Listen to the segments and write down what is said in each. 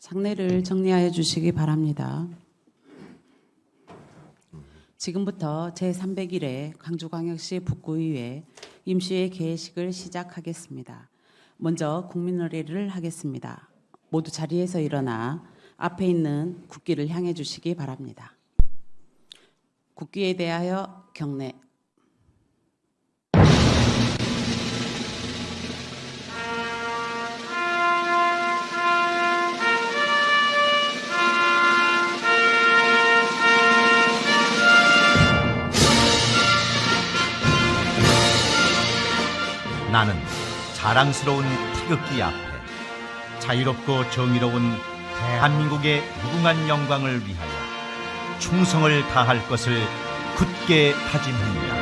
장례를 정리하여 주시기 바랍니다. 지금부터 제301회 광주광역시 북구의회 임시회 개회식을 시작하겠습니다. 먼저 국민노래를 하겠습니다. 모두 자리에서 일어나 앞에 있는 국기를 향해 주시기 바랍니다. 국기에 대하여 경례. 나는 자랑스러운 태극기 앞에 자유롭고 정의로운 대한민국의 무궁한 영광을 위하여 충성을 다할 것을 굳게 다짐합니다.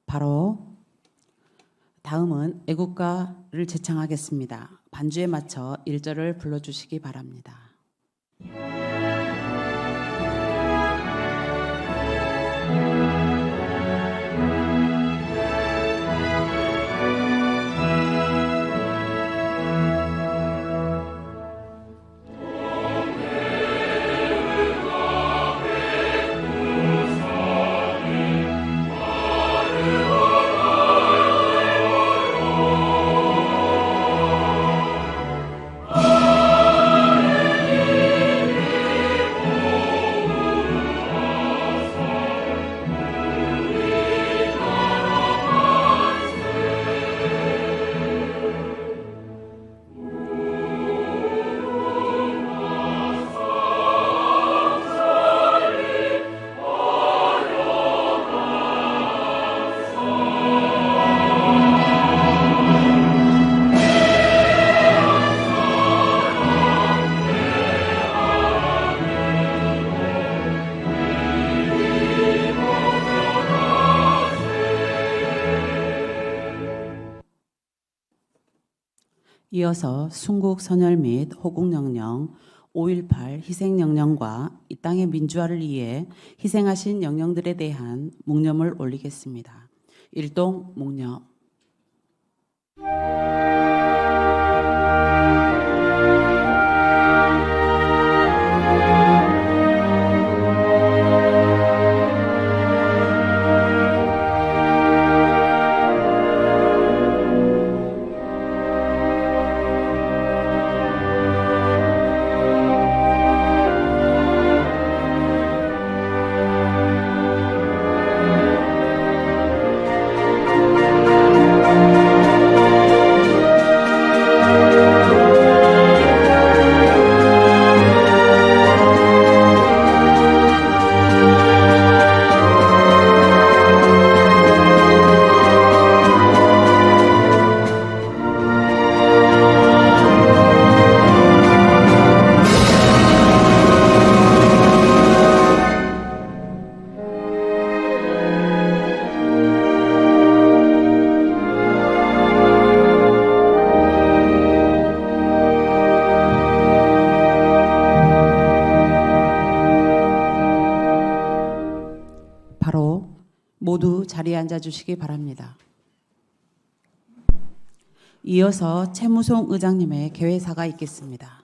바로 다음은 애국가를 제창하겠습니다. 반주에 맞춰 1절을 불러주시기 바랍니다. 이어서 순국 선열 및 호국영령, 5.18 희생영령과 이 땅의 민주화를 위해 희생하신 영령들에 대한 묵념을 올리겠습니다. 일동 묵념. 모두 자리에 앉아 주시기 바랍니다. 이어서 최무송 의장님의 개회사가 있겠습니다.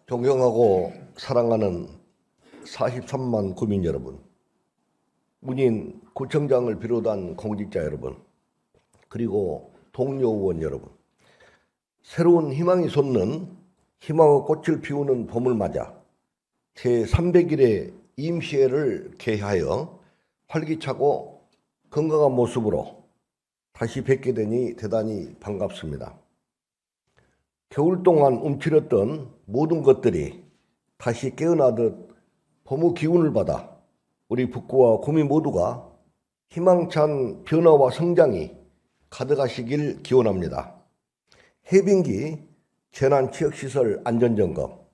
존경하고 사랑하는 43만 구민 여러분, 문인 구청장을 비롯한 공직자 여러분, 그리고 동료 의원 여러분, 새로운 희망이 솟는 희망의 꽃을 피우는 봄을 맞아 제301회 임시회를 개회하여 활기차고 건강한 모습으로 다시 뵙게 되니 대단히 반갑습니다. 겨울 동안 움츠렸던 모든 것들이 다시 깨어나듯 봄의 기운을 받아 우리 북구와 구민 모두가 희망찬 변화와 성장이 가득하시길 기원합니다. 해빙기, 재난취약시설 안전점검,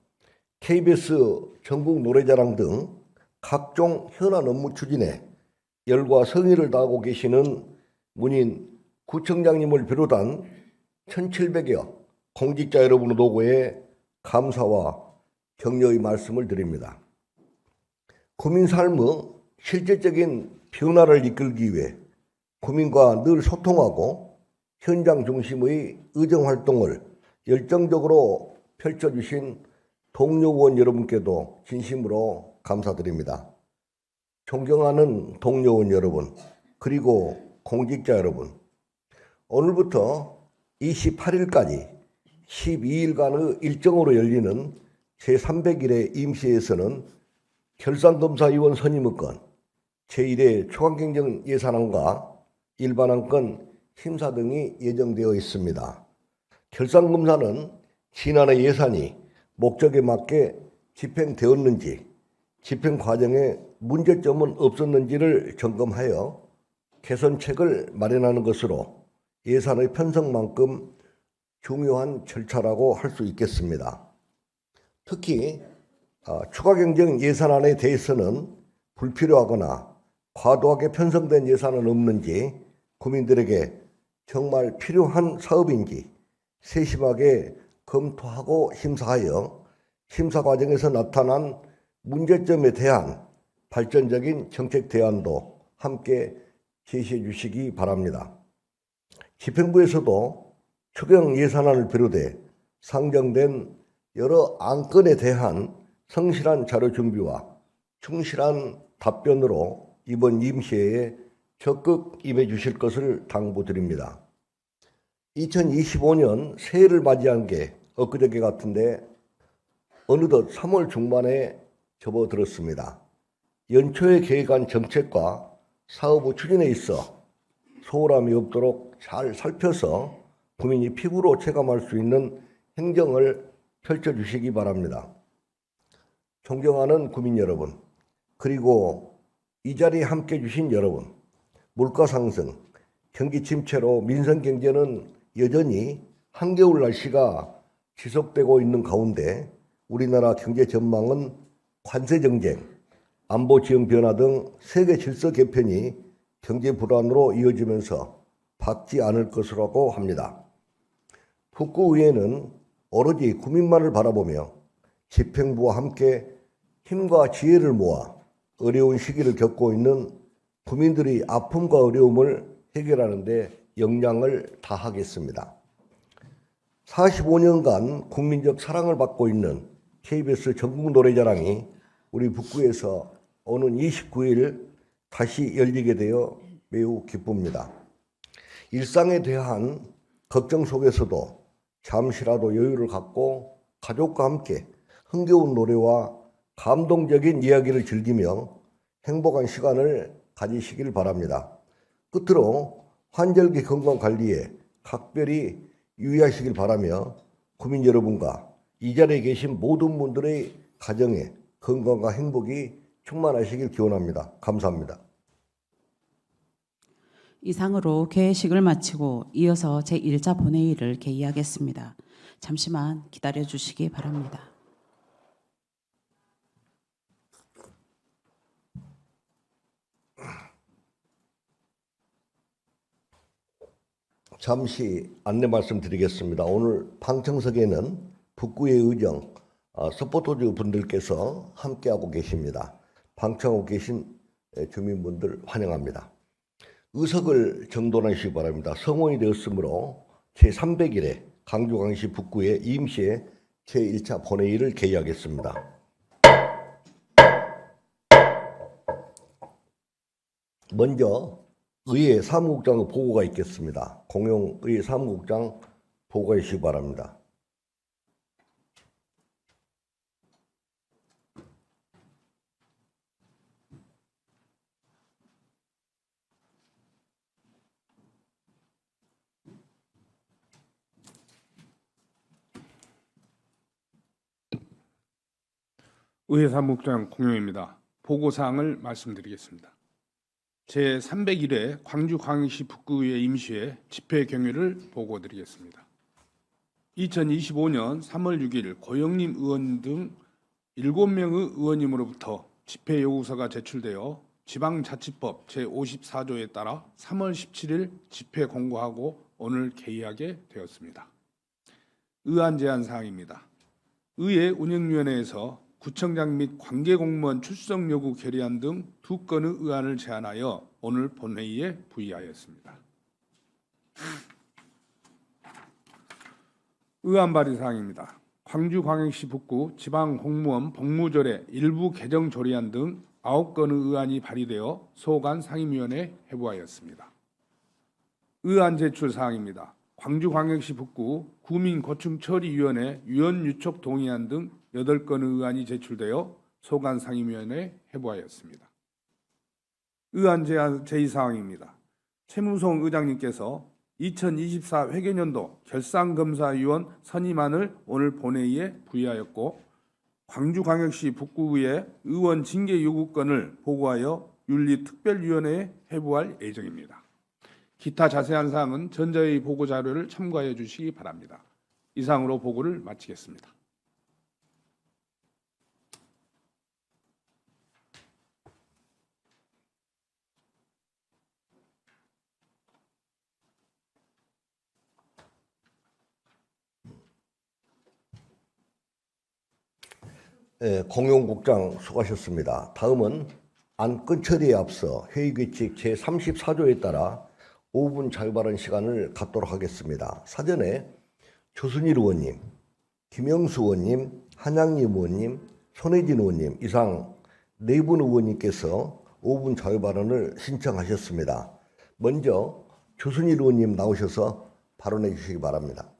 KBS 전국 노래자랑 등 각종 현안 업무 추진에 열과 성의를 다하고 계시는 문인 구청장님을 비롯한 1700여 공직자 여러분의 노고에 감사와 격려의 말씀을 드립니다. 국민 삶의 실질적인 변화를 이끌기 위해 국민과 늘 소통하고 현장 중심의 의정활동을 열정적으로 펼쳐주신 동료 의원 여러분께도 진심으로 감사드립니다. 존경하는 동료 의원 여러분, 그리고 공직자 여러분, 오늘부터 28일까지 12일간의 일정으로 열리는 제300일의 임시회에서는 결산검사위원 선임의건, 제1회 초강경정 예산안과 일반안건 심사 등이 예정되어 있습니다. 결산검사는 지난해 예산이 목적에 맞게 집행되었는지, 집행 과정에 문제점은 없었는지를 점검하여 개선책을 마련하는 것으로 예산의 편성만큼 중요한 절차라고 할 수 있겠습니다. 특히 추가 경정 예산안에 대해서는 불필요하거나 과도하게 편성된 예산은 없는지, 국민들에게 정말 필요한 사업인지 세심하게 검토하고 심사하여 심사 과정에서 나타난 문제점에 대한 발전적인 정책 대안도 함께 제시해 주시기 바랍니다. 집행부에서도 추경 예산안을 비롯해 상정된 여러 안건에 대한 성실한 자료 준비와 충실한 답변으로 이번 임시회에 적극 임해 주실 것을 당부드립니다. 2025년 새해를 맞이한 게 엊그저께 같은데 어느덧 3월 중반에 접어들었습니다. 연초에 계획한 정책과 사업의 추진에 있어 소홀함이 없도록 잘 살펴서 국민이 피부로 체감할 수 있는 행정을 펼쳐주시기 바랍니다. 존경하는 국민 여러분, 그리고 이 자리에 함께해 주신 여러분, 물가 상승, 경기 침체로 민생 경제는 여전히 한겨울 날씨가 지속되고 있는 가운데 우리나라 경제 전망은 관세 정쟁, 안보 지형 변화 등 세계 질서 개편이 경제 불안으로 이어지면서 박지 않을 것이라고 합니다. 북구의회는 오로지 국민만을 바라보며 집행부와 함께 힘과 지혜를 모아 어려운 시기를 겪고 있는 국민들의 아픔과 어려움을 해결하는 데 역량을 다하겠습니다. 45년간 국민적 사랑을 받고 있는 KBS 전국 노래자랑이 우리 북구에서 오는 29일 다시 열리게 되어 매우 기쁩니다. 일상에 대한 걱정 속에서도 잠시라도 여유를 갖고 가족과 함께 흥겨운 노래와 감동적인 이야기를 즐기며 행복한 시간을 가지시길 바랍니다. 끝으로 환절기 건강관리에 각별히 유의하시길 바라며 국민 여러분과 이 자리에 계신 모든 분들의 가정에 건강과 행복이 충만하시길 기원합니다. 감사합니다. 이상으로 개회식을 마치고 이어서 제1차 본회의를 개의하겠습니다. 잠시만 기다려 주시기 바랍니다. 잠시 안내 말씀드리겠습니다. 오늘 방청석에는 북구의 의정 서포터즈 분들께서 함께하고 계십니다. 방청하고 계신 주민분들 환영합니다. 의석을 정돈하시기 바랍니다. 성원이 되었으므로 제300일에 강주광시 북구의 임시회 제1차 본회의를 개의하겠습니다. 먼저 의회 사무국장의 보고가 있겠습니다. 공용의회 사무국장 보고해 주시기 바랍니다. 의회 사무국장 공용입니다. 보고사항을 말씀드리겠습니다. 제301회 광주광역시 북구의회 임시회 집회 경위를 보고드리겠습니다. 2025년 3월 6일 고영림 의원 등 7명의 의원님으로부터 집회 요구서가 제출되어 지방자치법 제54조에 따라 3월 17일 집회 공고하고 오늘 개의하게 되었습니다. 의안 제안 사항입니다. 의회 운영위원회에서 구청장 및 관계공무원 출석 요구 결의안 등 2건의 의안을 제안하여 오늘 본회의에 부의하였습니다. 의안 발의 사항입니다. 광주광역시 북구 지방공무원 복무조례 일부 개정 조례안 등 9건의 의안이 발의되어 소관 상임위원회에 회부하였습니다. 의안 제출 사항입니다. 광주광역시 북구 구민고충처리위원회 위원 유촉 동의안 등 8건의 의안이 제출되어 소관 상임위원회에 회부하였습니다. 의안 제의사항입니다. 최무송 의장님께서 2024 회계년도 결산검사위원 선임안을 오늘 본회의에 부의하였고 광주광역시 북구의 의원 징계 요구건을 보고하여 윤리특별위원회에 회부할 예정입니다. 기타 자세한 사항은 전자의 보고 자료를 참고하여 주시기 바랍니다. 이상으로 보고를 마치겠습니다. 공용국장 수고하셨습니다. 다음은 안건 처리에 앞서 회의규칙 제34조에 따라 5분 자유발언 시간을 갖도록 하겠습니다. 사전에 조순일 의원님, 김영수 의원님, 한양림 의원님, 손혜진 의원님 이상 4분 의원님께서 5분 자유발언을 신청하셨습니다. 먼저 조순일 의원님 나오셔서 발언해 주시기 바랍니다.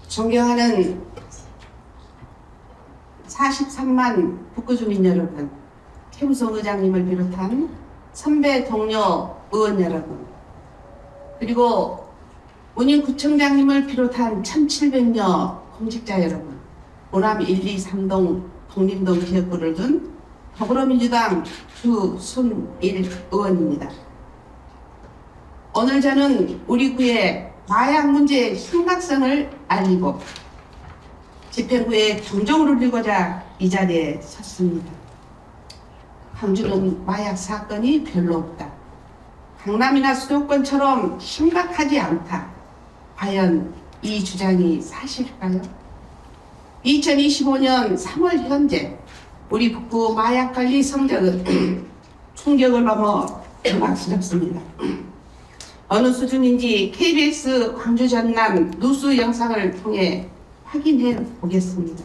존경하는 43만 북구 주민 여러분, 최무송 의장님을 비롯한 선배 동료 의원 여러분, 그리고 운영구청장님을 비롯한 1700여 공직자 여러분, 호남 1, 2, 3동 독림동 지역구를 둔 더불어민주당 주순일 의원입니다. 오늘 저는 우리 구의 마약 문제의 심각성을 알리고 집행부에 경종을 울리고자 이 자리에 섰습니다. 광주는 마약 사건이 별로 없다. 강남이나 수도권처럼 심각하지 않다. 과연 이 주장이 사실일까요? 2025년 3월 현재 우리 북구 마약관리 성적은 충격을 넘어 막스럽습니다. 어느 수준인지 KBS 광주 전남 뉴스 영상을 통해 확인해 보겠습니다.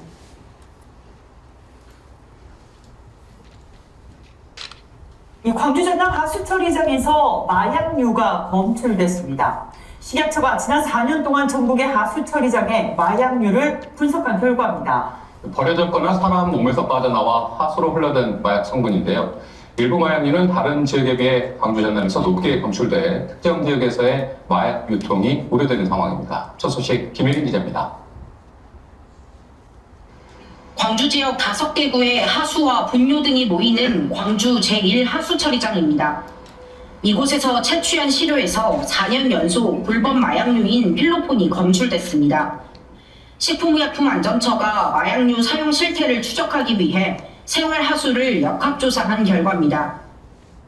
이 광주 전남 하수처리장에서 마약류가 검출됐습니다. 식약처가 지난 4년 동안 전국의 하수처리장의 마약류를 분석한 결과입니다. 버려졌거나 사람 몸에서 빠져나와 하수로 흘러든 마약 성분인데요. 일부 마약류는 다른 지역에 비해 광주 전남에서 높게 검출돼 특정 지역에서의 마약 유통이 우려되는 상황입니다. 첫 소식 김혜린 기자입니다. 광주 지역 5개 구의 하수와 분뇨 등이 모이는 광주 제1하수처리장입니다. 이곳에서 채취한 시료에서 4년 연속 불법 마약류인 필로폰이 검출됐습니다. 식품의약품안전처가 마약류 사용 실태를 추적하기 위해 생활하수를 역학조사한 결과입니다.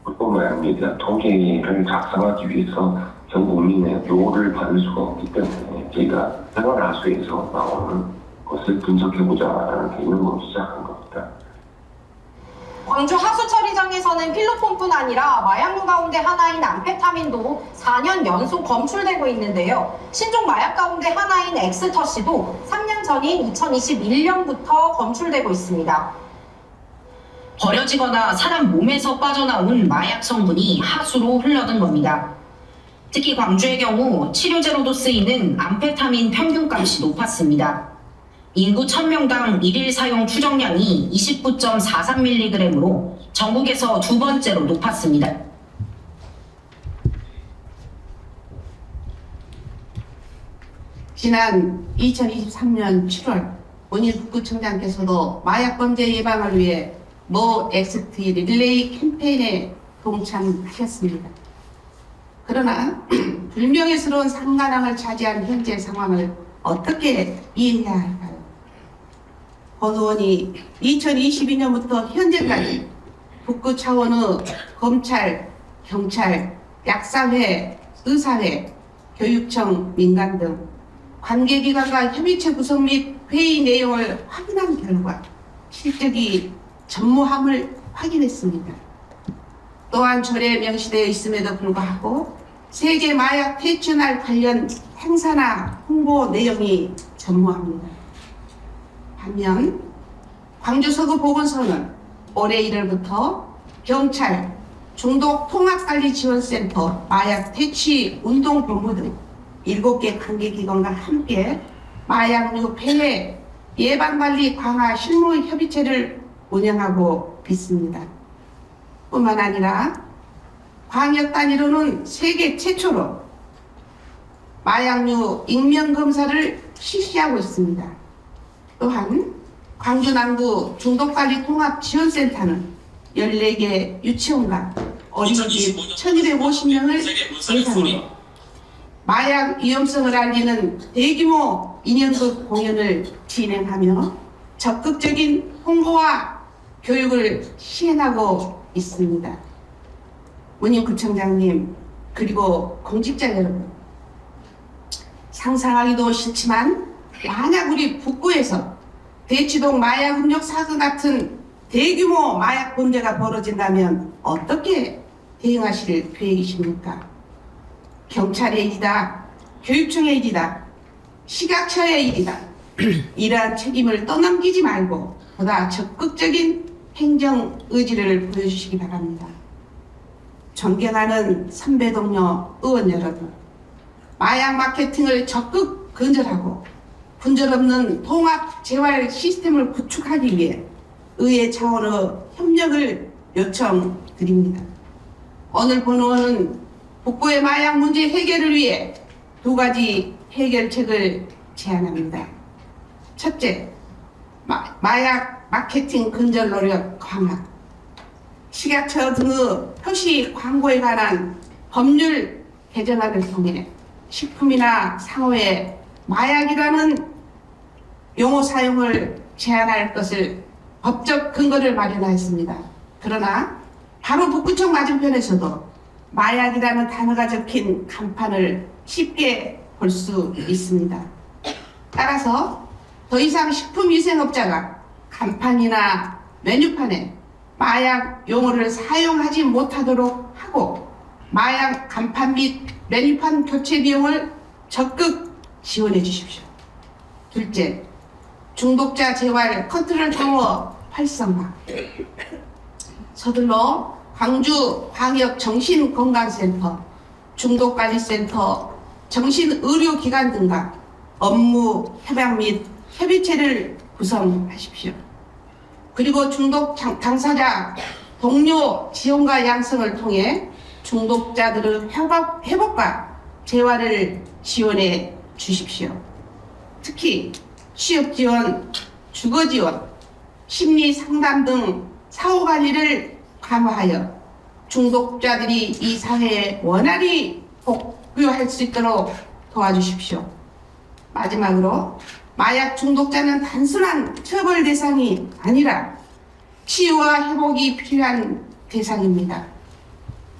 불법 마약류에 대한 통계를 작성하기 위해서 전 국민의 요구를 받을 수가 없기 때문에 저희가 생활하수에서 나오는 것을 분석해보자라는 개념으로 시작한 겁니다. 광주 하수처리장에서는 필로폰뿐 아니라 마약류 가운데 하나인 암페타민도 4년 연속 검출되고 있는데요. 신종 마약 가운데 하나인 엑스터시도 3년 전인 2021년부터 검출되고 있습니다. 버려지거나 사람 몸에서 빠져나온 마약 성분이 하수로 흘러든 겁니다. 특히 광주의 경우 치료제로도 쓰이는 암페타민 평균값이 높았습니다. 인구 1000명당 1일 사용 추정량이 29.43mg으로 전국에서 2번째로 높았습니다. 지난 2023년 7월 문일 북구청장께서도 마약 범죄 예방을 위해 모 엑스트 릴레이 캠페인에 동참하셨습니다. 그러나 불명예스러운 상가랑을 차지한 현재 상황을 어떻게 이해해야 할까요? 권 의원이 2022년부터 현재까지 북구 차원의 검찰, 경찰, 약사회, 의사회, 교육청, 민간 등 관계기관과 협의체 구성 및 회의 내용을 확인한 결과 실적이 전무함을 확인했습니다. 또한 절에 명시되어 있음에도 불구하고 세계 마약 퇴치날 관련 행사나 홍보 내용이 전무합니다. 반면 광주 서구 보건소는 올해 1월부터 경찰, 중독 통합관리지원센터, 마약 퇴치 운동본부 등 7개 관계기관과 함께 마약류 폐해 예방관리 강화 실무 협의체를 운영하고 있습니다. 뿐만 아니라 광역 단위로는 세계 최초로 마약류 익명검사를 실시하고 있습니다. 또한 광주 남부 중독관리 통합지원센터는 14개 유치원과 어린이집 1250명을 대상으로 마약 위험성을 알리는 대규모 인연극 공연을 진행하며 적극적인 홍보와 교육을 시행하고 있습니다. 문인구청장님, 그리고 공직자 여러분, 상상하기도 싫지만 만약 우리 북구에서 대치동 마약 음력 사건 같은 대규모 마약 범죄가 벌어진다면 어떻게 대응하실 계획이십니까? 경찰의 일이다, 교육청의 일이다, 식약처의 일이다. 이러한 책임을 떠넘기지 말고 보다 적극적인 행정 의지를 보여주시기 바랍니다. 존경하는 선배 동료 의원 여러분, 마약 마케팅을 적극 근절하고 분절 없는 통합 재활 시스템을 구축하기 위해 의회 차원의 협력을 요청드립니다. 오늘 본의원은 북구의 마약 문제 해결을 위해 2가지 해결책을 제안합니다. 첫째, 마약 마케팅 근절 노력 강화, 식약처 등의 표시 광고에 관한 법률 개정안을 통해 식품이나 상호에 마약이라는 용어 사용을 제한할 것을 법적 근거를 마련하였습니다. 그러나 바로 북구청 맞은편에서도 마약이라는 단어가 적힌 간판을 쉽게 볼 수 있습니다. 따라서 더 이상 식품위생업자가 간판이나 메뉴판에 마약 용어를 사용하지 못하도록 하고 마약 간판 및 메뉴판 교체 비용을 적극 지원해 주십시오. 둘째, 중독자 재활 컨트롤 타워 활성화. 서둘러 광주 광역 정신건강센터, 중독관리센터, 정신의료기관 등과 업무 협약 및 협의체를 구성하십시오. 그리고 중독 당사자 동료 지원과 양성을 통해 중독자들의 회복과 재활을 지원해 주십시오. 특히 취업 지원, 주거 지원, 심리 상담 등 사후 관리를 강화하여 중독자들이 이 사회에 원활히 복귀할 수 있도록 도와주십시오. 마지막으로 마약 중독자는 단순한 처벌 대상이 아니라 치유와 회복이 필요한 대상입니다.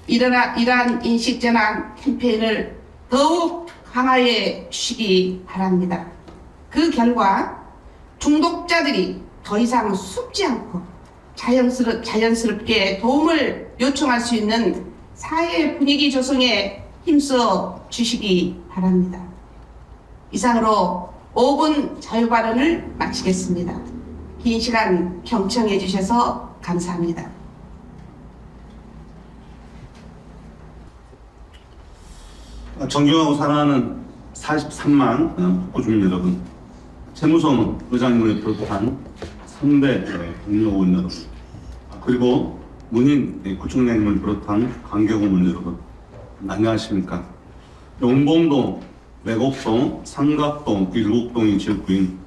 이러한 인식 전환 캠페인을 더욱 강화해 주시기 바랍니다. 그 결과 중독자들이 더 이상 숨지 않고 자연스럽게 도움을 요청할 수 있는 사회 분위기 조성에 힘써 주시기 바랍니다. 이상으로 5분 자유발언을 마치겠습니다. 긴 시간 경청해 주셔서 감사합니다. 존경하고 사랑하는 43만 북구 주민 여러분, 채무성 의장님을 비롯한 선배 동료 의원 여러분, 그리고 문인 구청장님을 비롯한 관계공무원 여러분, 안녕하십니까? 용봉동, 매곡동, 삼각동, 일곡동의 지역구인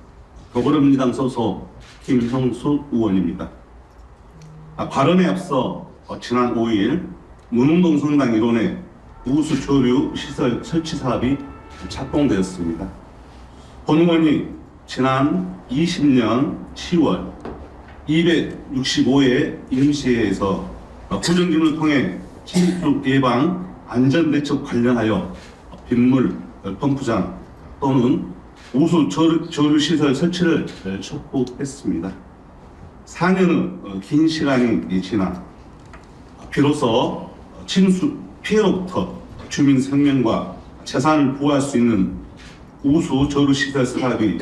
더불어민주당 소속 김형수 의원입니다. 발언에 앞서 지난 5일 문흥동 성당 일원의 우수 조류 시설 설치 사업이 착공되었습니다. 본 의원이 지난 20년 10월 265회 임시회에서 구정기문을 통해 침수 예방 안전대책 관련하여 빗물 펌프장 또는 우수 조류시설 설치를 촉구했습니다. 4년의 긴 시간이 지나 비로소 침수 피해로부터 주민 생명과 재산을 보호할 수 있는 우수 조류시설 사업이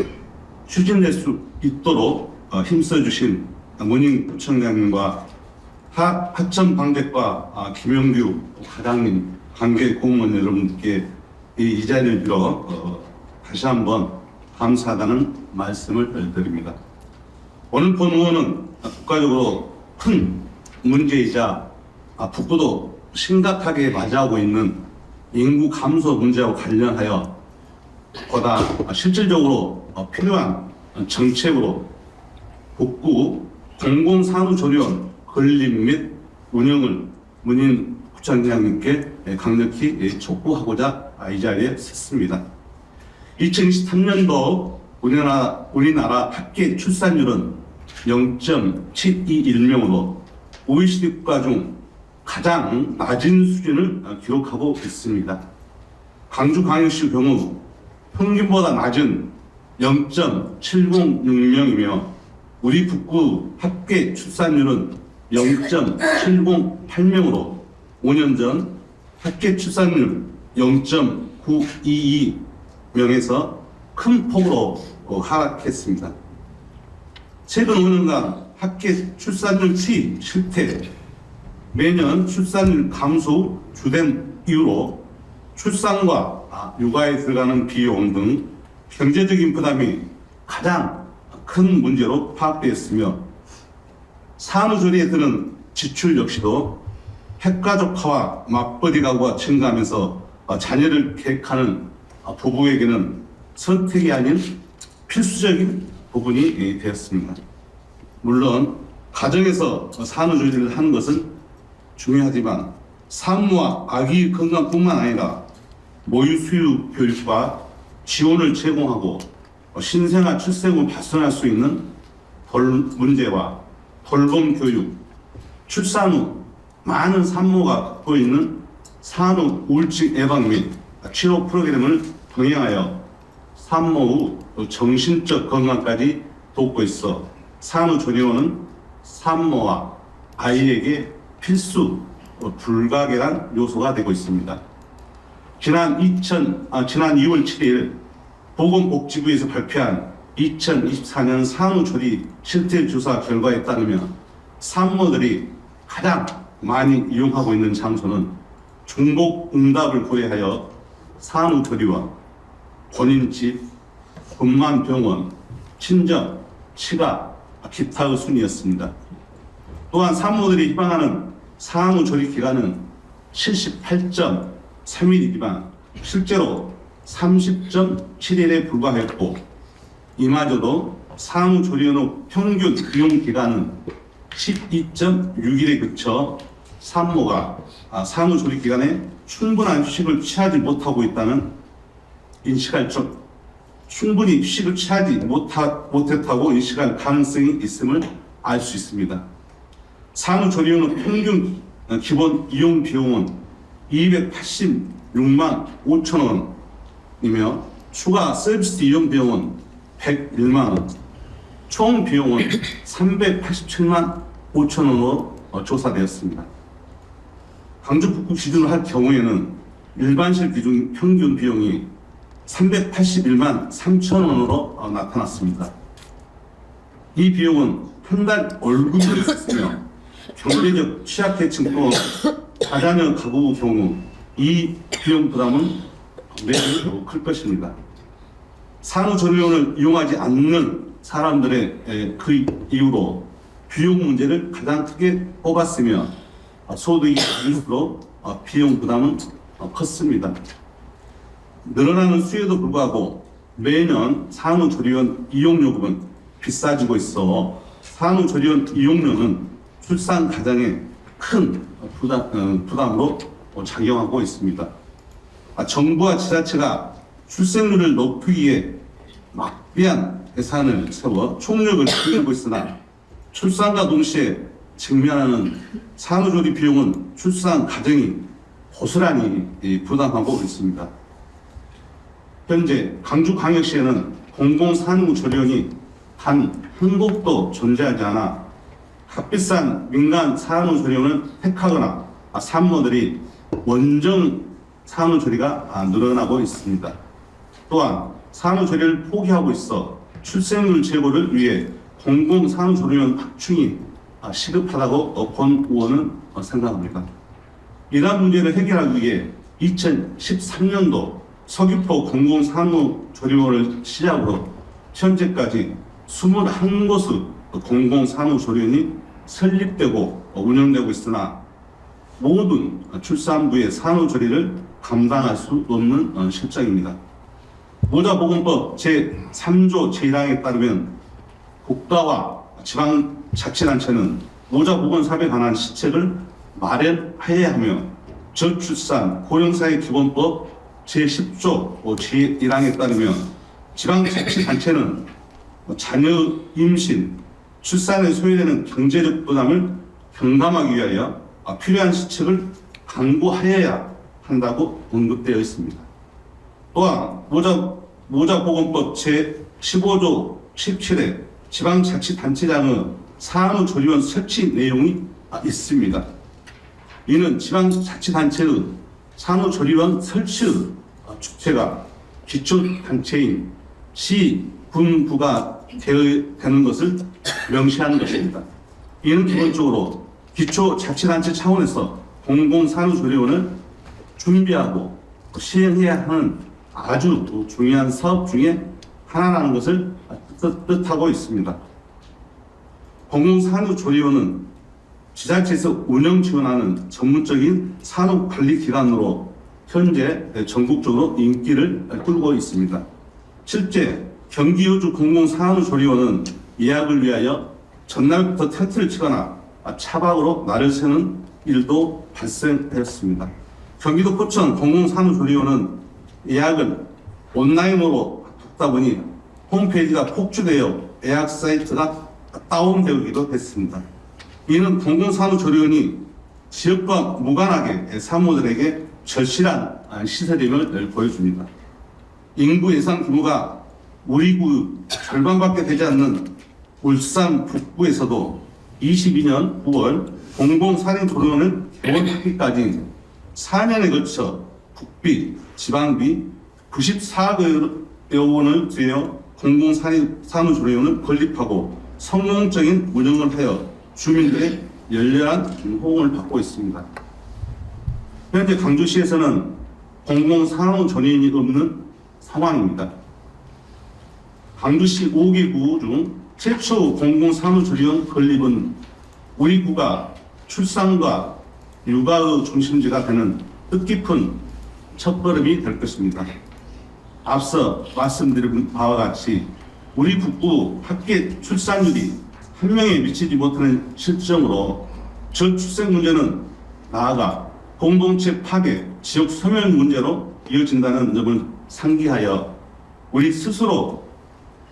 추진될 수 있도록 힘써주신 문인구청장님과 하천방백과 김영규 과장님, 관계 공무원 여러분께 이 자리를 빌어 다시 한번 감사하다는 말씀을 드립니다. 오늘 본 의원은 국가적으로 큰 문제이자 북부도 심각하게 맞이하고 있는 인구 감소 문제와 관련하여 보다 실질적으로 필요한 정책으로 북부 공공산후조리원 건립 및 운영을 문인구청장님께 강력히 촉구하고자 이 자리에 섰습니다. 2023년도 우리나라 합계 출산율은 0.721명으로 OECD 국가 중 가장 낮은 수준을 기록하고 있습니다. 광주광역시 경우 평균보다 낮은 0.706명이며 우리 북부 합계 출산율은 0.708명으로 5년 전 합계 출산율 0.922명에서 큰 폭으로 하락했습니다. 최근 5년간 합계 출산율 추이 실태, 매년 출산율 감소 주된 이유로 출산과 육아에 들어가는 비용 등 경제적인 부담이 가장 큰 문제로 파악되었으며 산후조리에 드는 지출 역시도 핵가족화와 맞벌이 가구가 증가하면서 자녀를 계획하는 부부에게는 선택이 아닌 필수적인 부분이 되었습니다. 물론 가정에서 산후조리를 하는 것은 중요하지만 산모와 아기 건강뿐만 아니라 모유 수유 교육과 지원을 제공하고 신생아 출생을 발생할 수 있는 문제와 돌봄 교육, 출산 후 많은 산모가 갖고 있는 산후 우울증 예방 및 치료 프로그램을 병행하여 산모 후 정신적 건강까지 돕고 있어 산후조리원은 산모와 아이에게 필수 불가결한 요소가 되고 있습니다. 지난 2월 7일 보건복지부에서 발표한 2024년 산후조리 실태조사 결과에 따르면 산모들이 가장 많이 이용하고 있는 장소는 중복응답을 고려하여 산후조리원, 본인 집, 분만병원, 친정, 치과, 기타의 순이었습니다. 또한 산모들이 희망하는 산후조리 기간은 78.3일이지만 실제로 30.7일에 불과했고 이마저도 산후조리원의 평균 이용 기간은 12.6일에 그쳐 산모가 산후조리 기간에 충분한 휴식을 취하지 못하고 있다는 인식할 충분히 휴식을 취하지 못했다고 인식할 가능성이 있음을 알 수 있습니다. 산후조리원의 평균 기본 이용 비용은 286만 5천 원이며 추가 서비스 이용 비용은 101만 원, 총 비용은 387만 5천 원으로 조사되었습니다. 광주 북구 기준으로 할 경우에는 일반실 기준 평균 비용이 381만 3천 원으로 나타났습니다. 이 비용은 한 달 월급을 쓰며 경제적 취약계층 또 다자녀 가구 경우 이 비용 부담은 매우 클 것입니다. 산후조리원을 이용하지 않는 사람들의 그 이유로 비용 문제를 가장 크게 뽑았으며 소득이 낮을수록 비용 부담은 컸습니다. 늘어나는 수요에도 불구하고 매년 산후조리원 이용요금은 비싸지고 있어 산후조리원 이용료는 출산 가정에 큰 부담으로 작용하고 있습니다. 정부와 지자체가 출생률을 높이기 위해 막대한 예산을 세워 총력을 기울이고 있으나 출산과 동시에 직면하는 산후조리 비용은 출산 가정이 고스란히 부담하고 있습니다. 현재 광주광역시에는 공공산후조리원이 단 한 곳도 존재하지 않아 값비싼 민간 산후조리원을 택하거나 산모들이 원정 산후조리가 늘어나고 있습니다. 또한 산후조리를 포기하고 있어 출생률 제고를 위해 공공산후조리원 확충이 시급하다고 본 의원은 생각합니다. 이러한 문제를 해결하기 위해 2013년도 서귀포 공공산후조리원을 시작으로 현재까지 21곳의 공공산후조리원이 설립되고 운영되고 있으나 모든 출산부의 산후조리를 감당할 수 없는 실정입니다. 모자보건법 제3조 제1항에 따르면 국가와 지방자치단체는 모자보건사업에 관한 시책을 마련해야 하며 저출산 고령사회기본법 제10조 제1항에 따르면 지방자치단체는 자녀 임신, 출산에 소요되는 경제적 부담을 경감하기 위하여 필요한 시책을 강구하여야 한다고 언급되어 있습니다. 또한 모자보건법 제15조 17에 지방자치단체장의 산후조리원 설치 내용이 있습니다. 이는 지방자치단체의 산후조리원 설치의 주체가 기초단체인 시, 군, 부가 되는 것을 명시하는 것입니다. 이는 기본적으로 기초자치단체 차원에서 공공산후조리원을 준비하고 시행해야 하는 아주 중요한 사업 중에 하나라는 것을 뜻하고 있습니다. 공공산후조리원은 지자체에서 운영 지원하는 전문적인 산후관리기관으로 현재 전국적으로 인기를 끌고 있습니다. 실제 경기여주 공공산후조리원은 예약을 위하여 전날부터 텐트를 치거나 차박으로 날을 새는 일도 발생했습니다. 경기도 포천 공공산후조리원은 예약을 온라인으로 하다 보니 홈페이지가 폭주되어 예약 사이트가 다운되기도 했습니다. 이는 공공산후조리원이 지역과 무관하게 산모들에게 절실한 시설임을 보여줍니다. 인구 예상 규모가 우리 구 절반밖에 되지 않는 울산 북구에서도 22년 9월 공공산후조리원을 개원하기까지 4년에 걸쳐 국비, 지방비 94억 원을 들여 공공산후조리원을 건립하고 성공적인 운영을 하여 주민들의 열렬한 호응을 받고 있습니다. 현재 광주시에서는 공공산후조리원이 없는 상황입니다. 광주시 5개 구 중 최초 공공산후조리원 건립은 우리 구가 출산과 육아의 중심지가 되는 뜻깊은 첫걸음이 될 것입니다. 앞서 말씀드린 바와 같이 우리 북구 합계 출산율이 한 명에 미치지 못하는 실정으로 저출생 문제는 나아가 공동체 파괴, 지역 소멸 문제로 이어진다는 점을 상기하여 우리 스스로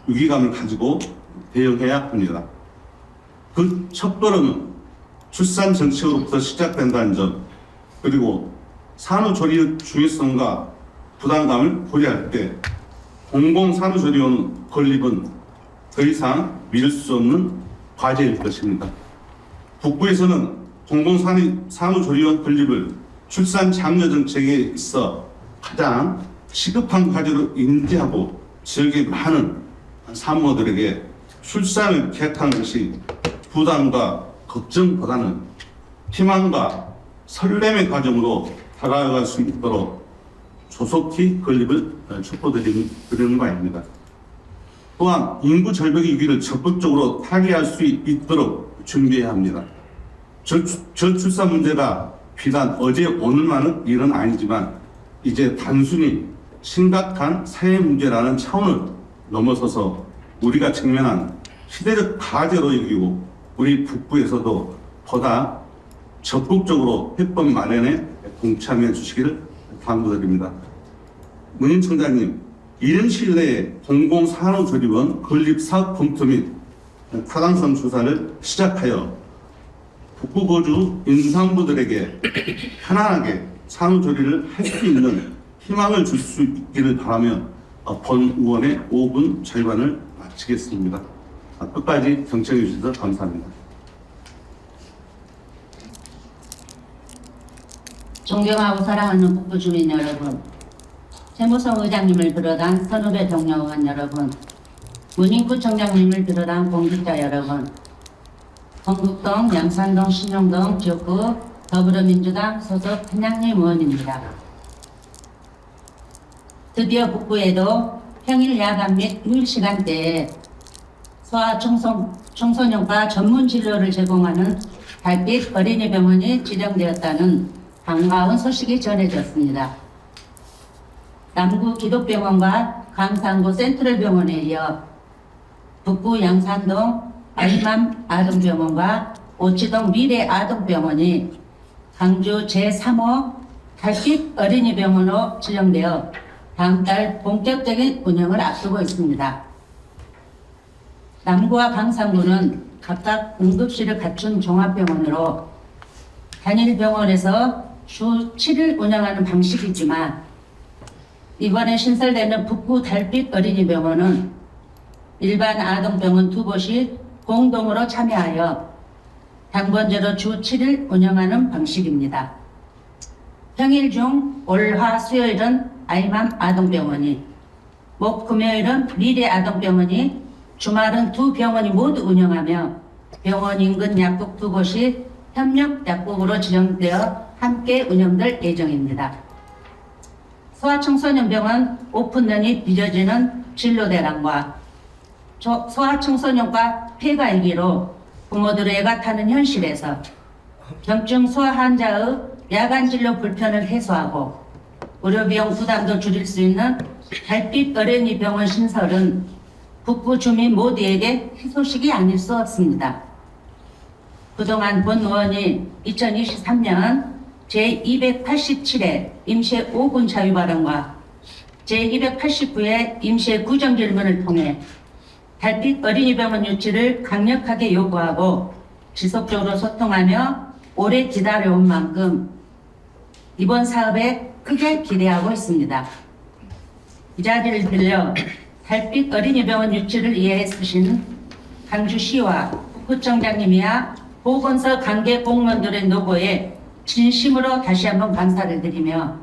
위기감을 가지고 대응해야 합니다. 그 첫걸음은 출산 정책으로부터 시작된다는 점, 그리고 산후조리의 중요성과 부담감을 고려할 때 공공산후조리원 건립은 더 이상 미룰 수 없는 과제일 것입니다. 북부에서는 공공산후조리원 건립을 출산 장려 정책에 있어 가장 시급한 과제로 인지하고 지역의 많은 산모들에게 출산을 계획하는 것이 부담과 걱정보다는 희망과 설렘의 과정으로 다가갈 수 있도록 조속히 건립을 촉구드리는 바입니다. 또한 인구 절벽 위기를 적극적으로 타개할 수 있도록 준비해야 합니다. 저출산 문제가 비단 어제 오늘만은 일은 아니지만 이제 단순히 심각한 사회 문제라는 차원을 넘어서서 우리가 직면한 시대적 과제로 여기고 우리 북부에서도 보다 적극적으로 해법 마련에 동참해 주시기를 당부드립니다. 문인 청장님, 이릉시 내 공공산후조리원 건립사업 검토 및 타당성 조사를 시작하여 북부거주 임산부들에게 편안하게 산후조리를 할 수 있는 희망을 줄 수 있기를 바라며 본 의원의 5분 자유반을 마치겠습니다. 끝까지 경청해 주셔서 감사합니다. 존경하고 사랑하는 북부 주민 여러분, 세무성 의장님을 비롯한 선후배 동료 의원 여러분, 문인구청장님을 비롯한 공직자 여러분, 건국동, 양산동, 신용동 지역구 더불어민주당 소속 한양림 의원입니다. 드디어 북부에도 평일 야간 및 휴일 시간대에 소아 청소년과 전문 진료를 제공하는 달빛 어린이병원이 지정되었다는 반가운 소식이 전해졌습니다. 남구 기독병원과 강산구 센트럴병원에 이어 북부 양산동 아이맘 아동병원과 오치동 미래 아동병원이 광주 제3호 달빛 어린이병원으로 지정되어 다음 달 본격적인 운영을 앞두고 있습니다. 남구와 강산구는 각각 응급실을 갖춘 종합병원으로 단일 병원에서 주 7일 운영하는 방식이지만 이번에 신설되는 북부 달빛 어린이병원은 일반 아동병원 2곳이 공동으로 참여하여 당번제로 주 7일 운영하는 방식입니다. 평일 중 월, 화, 수요일은 아이맘 아동병원이, 목, 금요일은 미래 아동병원이, 주말은 두 병원이 모두 운영하며 병원 인근 약국 2곳이 협력 약국으로 지정되어 함께 운영될 예정입니다. 소아청소년병원 오픈런이 빚어지는 진로대란과 소아청소년과 폐가이기로 부모들의 애가 타는 현실에서 경증 소아 환자의 야간 진료 불편을 해소하고 의료비용 부담도 줄일 수 있는 달빛 어린이병원 신설은 북부 주민 모두에게 희소식이 아닐 수 없습니다. 그동안 본 의원이 2023년 제287회 임시의 5분 자유 발언과 제289회 임시의 구정 질문을 통해 달빛 어린이병원 유치를 강력하게 요구하고 지속적으로 소통하며 오래 기다려온 만큼 이번 사업에 크게 기대하고 있습니다. 이 자리를 빌려 달빛 어린이병원 유치를 위해 애쓰신 광주시와 구청장님이야 보건소 관계 공무원들의 노고에 진심으로 다시 한번 감사를 드리며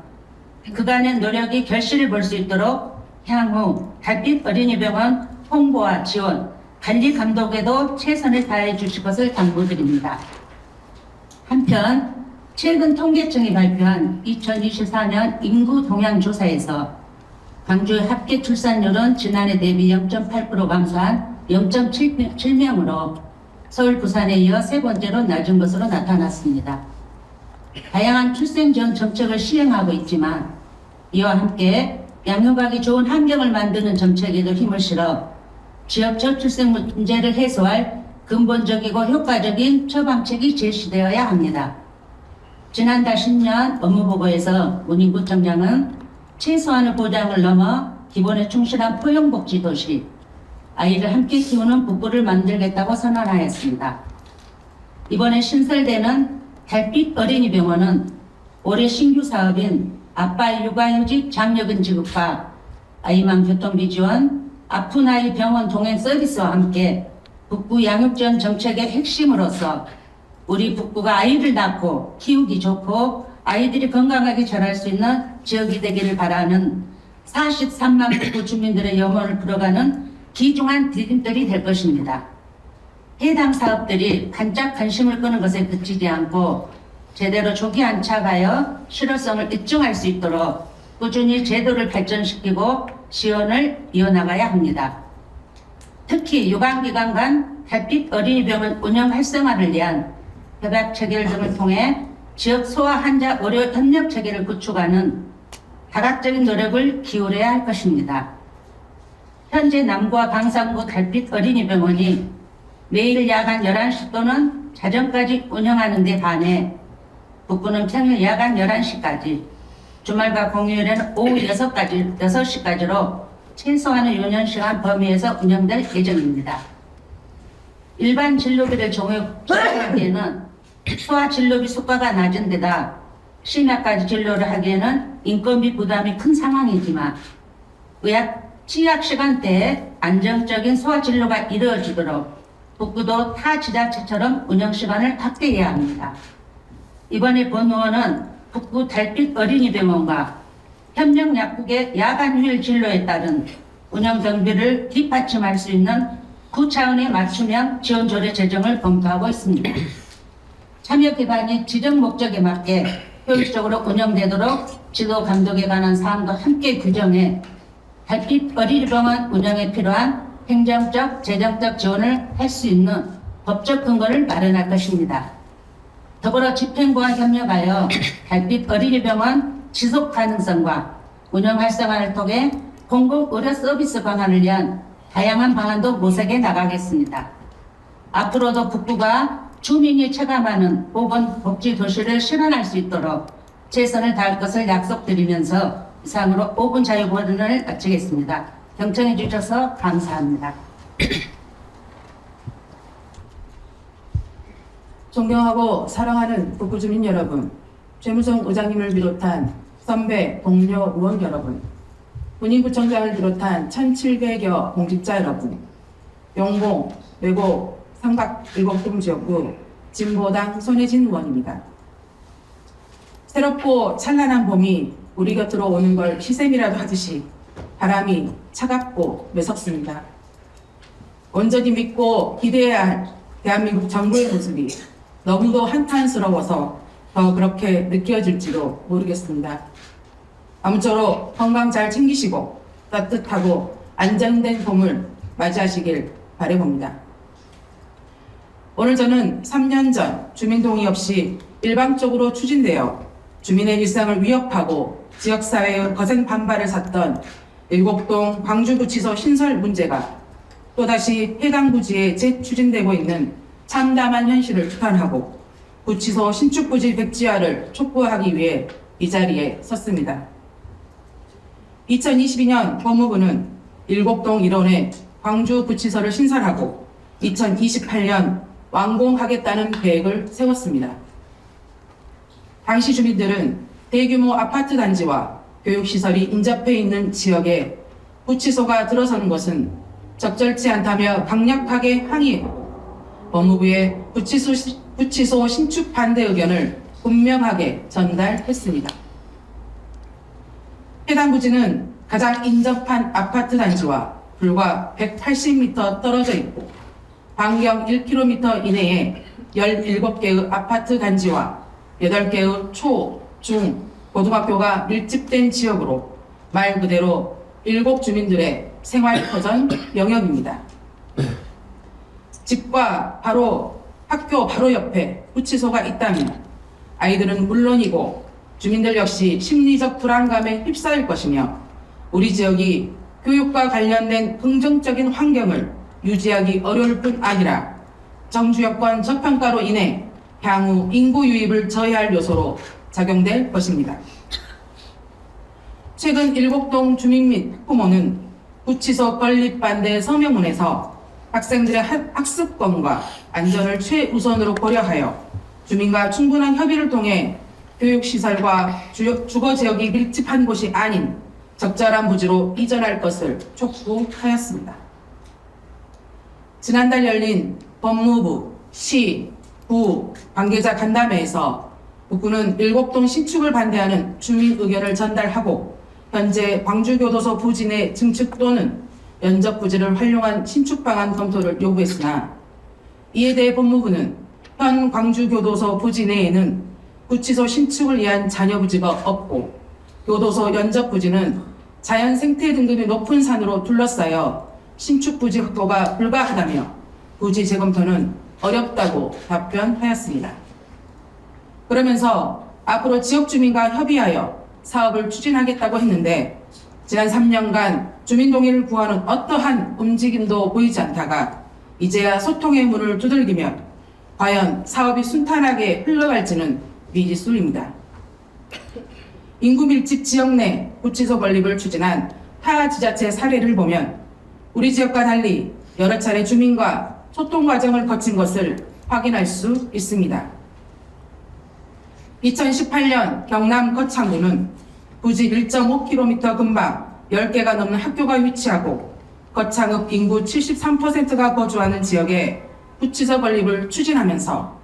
그간의 노력이 결실을 볼 수 있도록 향후 달빛 어린이병원 홍보와 지원, 관리 감독에도 최선을 다해 주실 것을 당부드립니다. 한편 최근 통계청이 발표한 2024년 인구 동향 조사에서 광주의 합계 출산율은 지난해 대비 0.8% 감소한 0.7명으로 서울, 부산에 이어 세 번째로 낮은 것으로 나타났습니다. 다양한 출생 지원 정책을 시행하고 있지만 이와 함께 양육하기 좋은 환경을 만드는 정책에도 힘을 실어 지역 저출생 문제를 해소할 근본적이고 효과적인 처방책이 제시되어야 합니다. 지난달 10년 업무보고에서 문인구청장은 최소한의 보장을 넘어 기본에 충실한 포용복지도시, 아이를 함께 키우는 북부를 만들겠다고 선언하였습니다. 이번에 신설되는 달빛 어린이병원은 올해 신규 사업인 아빠 육아휴직 장려금 지급과 아이맘 교통비 지원, 아픈 아이 병원 동행 서비스와 함께 북부 양육지원 정책의 핵심으로서 우리 북부가 아이를 낳고 키우기 좋고 아이들이 건강하게 자랄 수 있는 지역이 되기를 바라는 43만 북부 주민들의 염원을 풀어가는 귀중한 디딤돌이 될 것입니다. 해당 사업들이 반짝 관심을 끄는 것에 그치지 않고 제대로 조기 안착하여 실효성을 입증할 수 있도록 꾸준히 제도를 발전시키고 지원을 이어나가야 합니다. 특히 유관기관 간 달빛 어린이병원 운영 활성화를 위한 협약 체계를 등을 통해 지역 소아 환자 의료 협력 체계를 구축하는 다각적인 노력을 기울여야 할 것입니다. 현재 남구와 강산구 달빛 어린이병원이 매일 야간 11시 또는 자정까지 운영하는 데 반해 북부는 평일 야간 11시까지, 주말과 공휴일에는 오후 6시까지로 최소한의 6년 시간 범위에서 운영될 예정입니다. 일반 진료비를 적용하기에는 소아 진료비 수가가 낮은 데다 심야까지 진료를 하기에는 인건비 부담이 큰 상황이지만 치약 시간대에 안정적인 소아 진료가 이루어지도록 북구도 타 지자체처럼 운영 시간을 확대해야 합니다. 이번에 본 의원은 북구 달빛 어린이병원과 협력 약국의 야간 휴일 진료에 따른 운영 경비를 뒷받침할 수 있는 구 차원의 맞춤형 지원 조례 제정을 검토하고 있습니다. 참여 기반이 지정 목적에 맞게 효율적으로 운영되도록 지도 감독에 관한 사항도 함께 규정해 달빛 어린이병원 운영에 필요한 행정적, 재정적 지원을 할 수 있는 법적 근거를 마련할 것입니다. 더불어 집행부와 협력하여 달빛 어린이병원 지속 가능성과 운영 활성화를 통해 공공 의료 서비스 방안을 위한 다양한 방안도 모색해 나가겠습니다. 앞으로도 북구가 주민이 체감하는 보건복지 도시를 실현할 수 있도록 최선을 다할 것을 약속드리면서 이상으로 5분 자유발언을 마치겠습니다. 경청해 주셔서 감사합니다. 존경하고 사랑하는 북구 주민 여러분, 최무성 의장님을 비롯한 선배, 동료, 의원 여러분, 군인구청장을 비롯한 1,700여 공직자 여러분, 영봉, 외고, 삼각 7동 지역구 진보당 손혜진 의원입니다. 새롭고 찬란한 봄이 우리 곁으로 오는 걸 시샘이라도 하듯이 바람이 차갑고 매섭습니다. 온전히 믿고 기대해야 할 대한민국 정부의 모습이 너무도 한탄스러워서 더 그렇게 느껴질지도 모르겠습니다. 아무쪼록 건강 잘 챙기시고 따뜻하고 안정된 봄을 맞이하시길 바라봅니다. 오늘 저는 3년 전 주민동의 없이 일방적으로 추진되어 주민의 일상을 위협하고 지역사회의 거센 반발을 샀던 일곡동 광주구치소 신설 문제가 또다시 해당 부지에 재추진되고 있는 참담한 현실을 규탄하고 구치소 신축 부지 백지화를 촉구하기 위해 이 자리에 섰습니다. 2022년 법무부는 일곡동 1원에 광주구치소를 신설하고 2028년 완공하겠다는 계획을 세웠습니다. 당시 주민들은 대규모 아파트 단지와 교육시설이 인접해 있는 지역에 구치소가 들어서는 것은 적절치 않다며 강력하게 항의했고 법무부에 구치소 신축 반대 의견을 분명하게 전달했습니다. 해당 부지는 가장 인접한 아파트 단지와 불과 180m 떨어져 있고 반경 1km 이내에 17개의 아파트 단지와 8개의 초, 중, 고등학교가 밀집된 지역으로 말 그대로 일곡 주민들의 생활터전 영역입니다. 집과 학교 바로 옆에 구치소가 있다면 아이들은 물론이고 주민들 역시 심리적 불안감에 휩싸일 것이며 우리 지역이 교육과 관련된 긍정적인 환경을 유지하기 어려울 뿐 아니라 정주여권 저평가로 인해 향후 인구 유입을 저해할 요소로 작용될 것입니다. 최근 일곡동 주민 및 부모는 구치소 건립 반대 서명문에서 학생들의 학습권과 안전을 최우선으로 고려하여 주민과 충분한 협의를 통해 교육시설과 주거지역이 밀집한 곳이 아닌 적절한 부지로 이전할 것을 촉구하였습니다. 지난달 열린 법무부, 시, 구 관계자 간담회에서 북구는 일곡동 신축을 반대하는 주민 의견을 전달하고 현재 광주교도소 부지 내 증축 또는 연접 부지를 활용한 신축 방안 검토를 요구했으나 이에 대해 법무부는 현 광주교도소 부지 내에는 구치소 신축을 위한 잔여 부지가 없고 교도소 연접 부지는 자연 생태 등급이 높은 산으로 둘러싸여 신축 부지 확보가 불가하다며 부지 재검토는 어렵다고 답변하였습니다. 그러면서 앞으로 지역 주민과 협의하여 사업을 추진하겠다고 했는데 지난 3년간 주민 동의를 구하는 어떠한 움직임도 보이지 않다가 이제야 소통의 문을 두들기며 과연 사업이 순탄하게 흘러갈지는 미지수입니다. 인구 밀집 지역 내 구치소 건립을 추진한 타 지자체 사례를 보면 우리 지역과 달리 여러 차례 주민과 소통 과정을 거친 것을 확인할 수 있습니다. 2018년 경남 거창군은 부지 1.5km 근방 10개가 넘는 학교가 위치하고 거창읍 인구 73%가 거주하는 지역에 구치소 건립을 추진하면서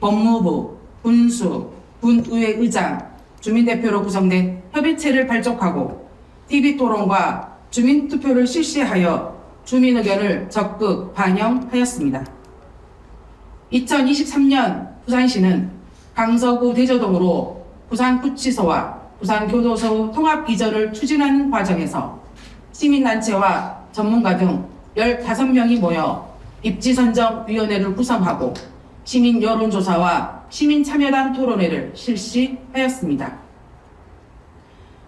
법무부, 군수, 군의회 의장, 주민대표로 구성된 협의체를 발족하고 TV토론과 주민투표를 실시하여 주민 의견을 적극 반영하였습니다. 2023년 부산시는 강서구 대저동으로 부산구치소와 부산교도소 통합 이전을 추진하는 과정에서 시민단체와 전문가 등 15명이 모여 입지선정위원회를 구성하고 시민 여론조사와 시민참여단 토론회를 실시하였습니다.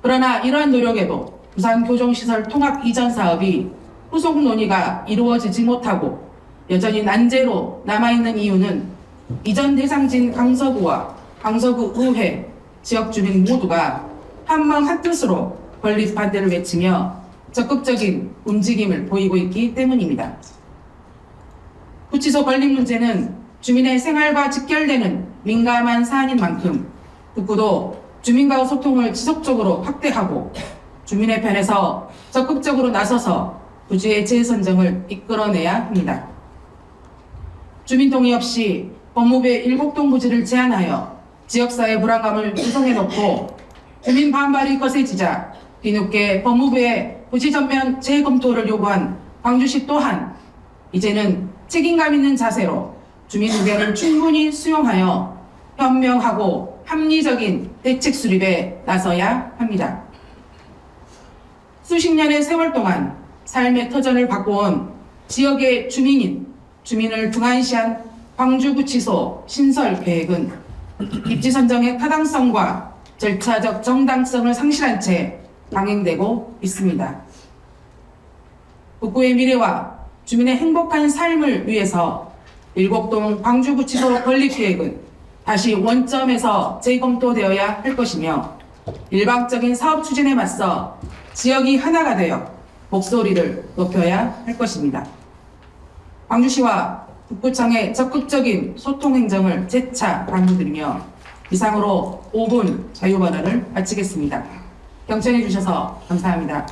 그러나 이러한 노력에도 부산교정시설 통합 이전 사업이 후속 논의가 이루어지지 못하고 여전히 난제로 남아있는 이유는 이전 대상지인 강서구와 강서구 의회, 지역 주민 모두가 한마음 한뜻으로 건립 반대를 외치며 적극적인 움직임을 보이고 있기 때문입니다. 구치소 건립 문제는 주민의 생활과 직결되는 민감한 사안인 만큼 북구도 주민과의 소통을 지속적으로 확대하고 주민의 편에서 적극적으로 나서서 부지의 재선정을 이끌어내야 합니다. 주민 동의 없이 법무부의 7동 부지를 제한하여 지역사회 불안감을 조성해놓고 주민 반발이 거세지자 뒤늦게 법무부의 부지 전면 재검토를 요구한 광주시 또한 이제는 책임감 있는 자세로 주민 의견을 충분히 수용하여 현명하고 합리적인 대책 수립에 나서야 합니다. 수십 년의 세월 동안 삶의 터전을 바꿔온 지역의 주민을 등한시한 광주구치소 신설 계획은 입지 선정의 타당성과 절차적 정당성을 상실한 채 강행되고 있습니다. 북구의 미래와 주민의 행복한 삶을 위해서 7동 광주구치소 건립 계획은 다시 원점에서 재검토되어야 할 것이며 일방적인 사업 추진에 맞서 지역이 하나가 되어 목소리를 높여야 할 것입니다. 광주시와 북구청의 적극적인 소통 행정을 재차 강조드리며 이상으로 5분 자유발언을 마치겠습니다. 경청해 주셔서 감사합니다.